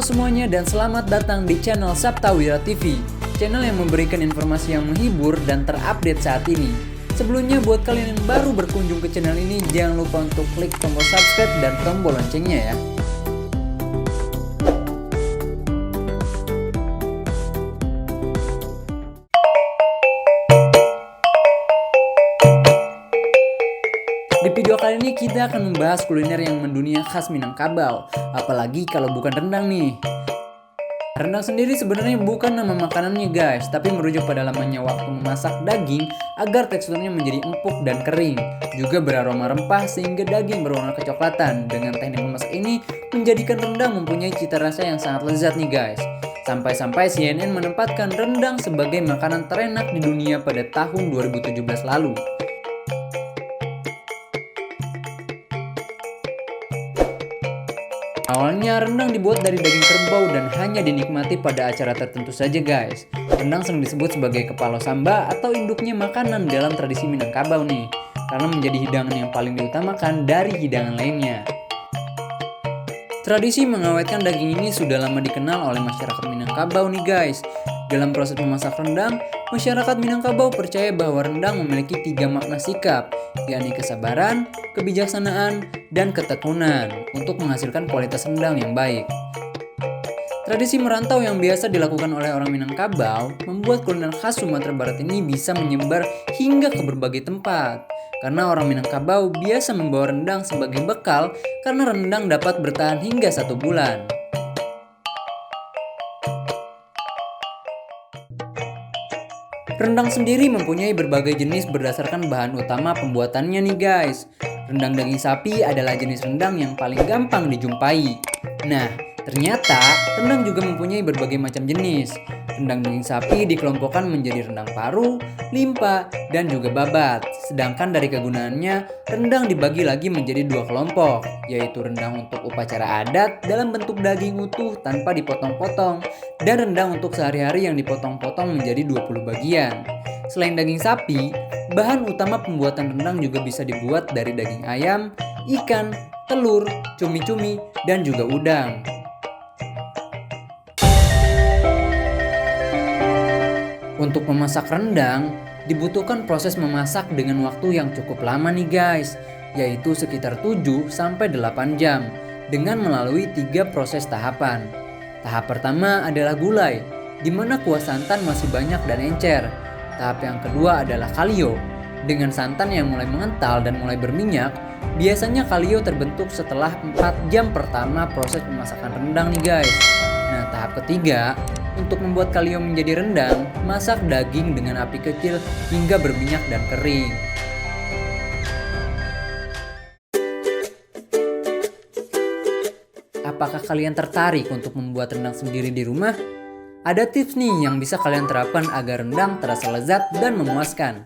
semuanya dan selamat datang di channel Saptawira TV, channel yang memberikan informasi yang menghibur dan terupdate saat ini. Sebelumnya buat kalian yang baru berkunjung ke channel ini, jangan lupa untuk klik tombol subscribe dan tombol loncengnya ya. Di video kali ini kita akan membahas kuliner yang mendunia khas Minangkabau, apalagi kalau bukan rendang nih. Rendang sendiri sebenarnya bukan nama makanannya guys, tapi merujuk pada lamanya waktu memasak daging agar teksturnya menjadi empuk dan kering, juga beraroma rempah sehingga daging berwarna kecoklatan. Dengan teknik memasak ini menjadikan rendang mempunyai cita rasa yang sangat lezat nih guys. Sampai-sampai CNN menempatkan rendang sebagai makanan terenak di dunia pada tahun 2017 lalu. Awalnya rendang dibuat dari daging kerbau dan hanya dinikmati pada acara tertentu saja guys. Rendang sering disebut sebagai kepala samba atau induknya makanan dalam tradisi Minangkabau nih, karena menjadi hidangan yang paling diutamakan dari hidangan lainnya. Tradisi mengawetkan daging ini sudah lama dikenal oleh masyarakat Minangkabau nih guys. Dalam proses memasak rendang, masyarakat Minangkabau percaya bahwa rendang memiliki 3 makna sikap, yakni kesabaran, kebijaksanaan, dan ketekunan untuk menghasilkan kualitas rendang yang baik. Tradisi merantau yang biasa dilakukan oleh orang Minangkabau membuat kuliner khas Sumatera Barat ini bisa menyebar hingga ke berbagai tempat. Karena orang Minangkabau biasa membawa rendang sebagai bekal karena rendang dapat bertahan hingga 1 bulan. Rendang sendiri mempunyai berbagai jenis berdasarkan bahan utama pembuatannya nih guys. Rendang daging sapi adalah jenis rendang yang paling gampang dijumpai. Nah, ternyata rendang juga mempunyai berbagai macam jenis. Rendang daging sapi dikelompokkan menjadi rendang paru, limpa, dan juga babat. Sedangkan dari kegunaannya, rendang dibagi lagi menjadi 2 kelompok, yaitu rendang untuk upacara adat dalam bentuk daging utuh tanpa dipotong-potong, dan rendang untuk sehari-hari yang dipotong-potong menjadi 20 bagian. Selain daging sapi, bahan utama pembuatan rendang juga bisa dibuat dari daging ayam, ikan, telur, cumi-cumi, dan juga udang. Untuk memasak rendang, dibutuhkan proses memasak dengan waktu yang cukup lama nih guys, yaitu sekitar 7-8 jam dengan melalui 3 proses tahapan. Tahap pertama adalah gulai, di mana kuah santan masih banyak dan encer. Tahap yang kedua adalah kalio, dengan santan yang mulai mengental dan mulai berminyak. Biasanya kalio terbentuk setelah 4 jam pertama proses pemasakan rendang nih guys. Nah, tahap ketiga, untuk membuat kalio menjadi rendang, masak daging dengan api kecil hingga berminyak dan kering. Apakah kalian tertarik untuk membuat rendang sendiri di rumah? Ada tips nih yang bisa kalian terapkan agar rendang terasa lezat dan memuaskan.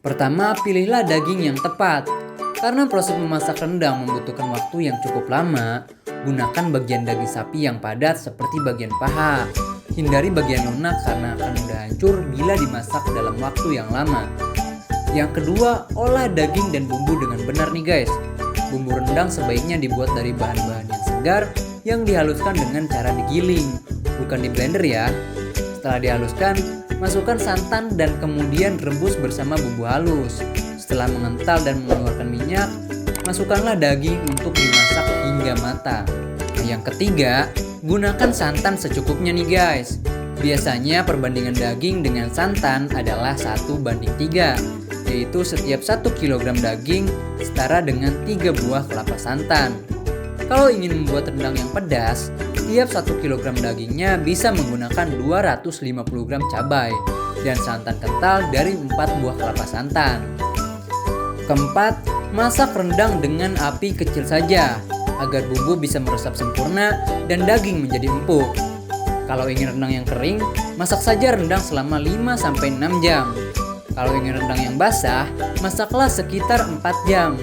Pertama, pilihlah daging yang tepat. Karena proses memasak rendang membutuhkan waktu yang cukup lama, gunakan bagian daging sapi yang padat seperti bagian paha. Hindari bagian lunak karena akan mudah hancur bila dimasak dalam waktu yang lama. Yang kedua, olah daging dan bumbu dengan benar nih guys. Bumbu rendang sebaiknya dibuat dari bahan-bahan yang segar yang dihaluskan dengan cara digiling, bukan di blender ya. Setelah dihaluskan, masukkan santan dan kemudian rebus bersama bumbu halus. Setelah mengental dan mengeluarkan minyak, masukkanlah daging untuk dimasak hingga matang. Yang ketiga, gunakan santan secukupnya nih guys. Biasanya perbandingan daging dengan santan adalah 1:3, yaitu setiap 1 kg daging setara dengan 3 buah kelapa santan. Kalau ingin membuat rendang yang pedas, tiap 1 kg dagingnya bisa menggunakan 250 gram cabai dan santan kental dari 4 buah kelapa santan. Keempat, masak rendang dengan api kecil saja agar bumbu bisa meresap sempurna dan daging menjadi empuk. Kalau ingin rendang yang kering, masak saja rendang selama 5-6 jam. Kalau ingin rendang yang basah, masaklah sekitar 4 jam.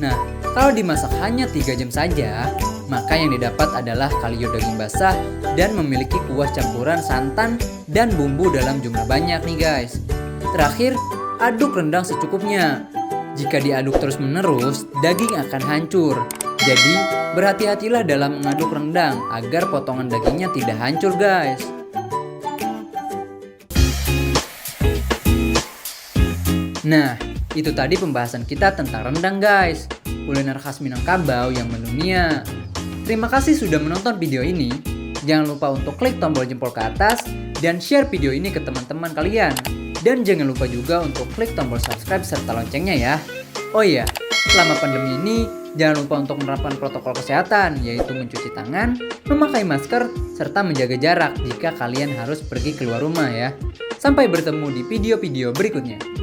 Nah, kalau dimasak hanya 3 jam saja, maka yang didapat adalah kalio daging basah dan memiliki kuah campuran santan dan bumbu dalam jumlah banyak nih guys. Terakhir, aduk rendang secukupnya. Jika diaduk terus-menerus, daging akan hancur Jadi, berhati-hatilah dalam mengaduk rendang agar potongan dagingnya tidak hancur guys. Nah, itu tadi pembahasan kita tentang rendang guys, kuliner khas Minangkabau yang mendunia. Terima kasih sudah menonton video ini. Jangan lupa untuk klik tombol jempol ke atas dan share video ini ke teman-teman kalian. Dan jangan lupa juga untuk klik tombol subscribe serta loncengnya ya. Oh iya, selama pandemi ini jangan lupa untuk menerapkan protokol kesehatan, yaitu mencuci tangan, memakai masker, serta menjaga jarak jika kalian harus pergi keluar rumah ya. Sampai bertemu di video-video berikutnya.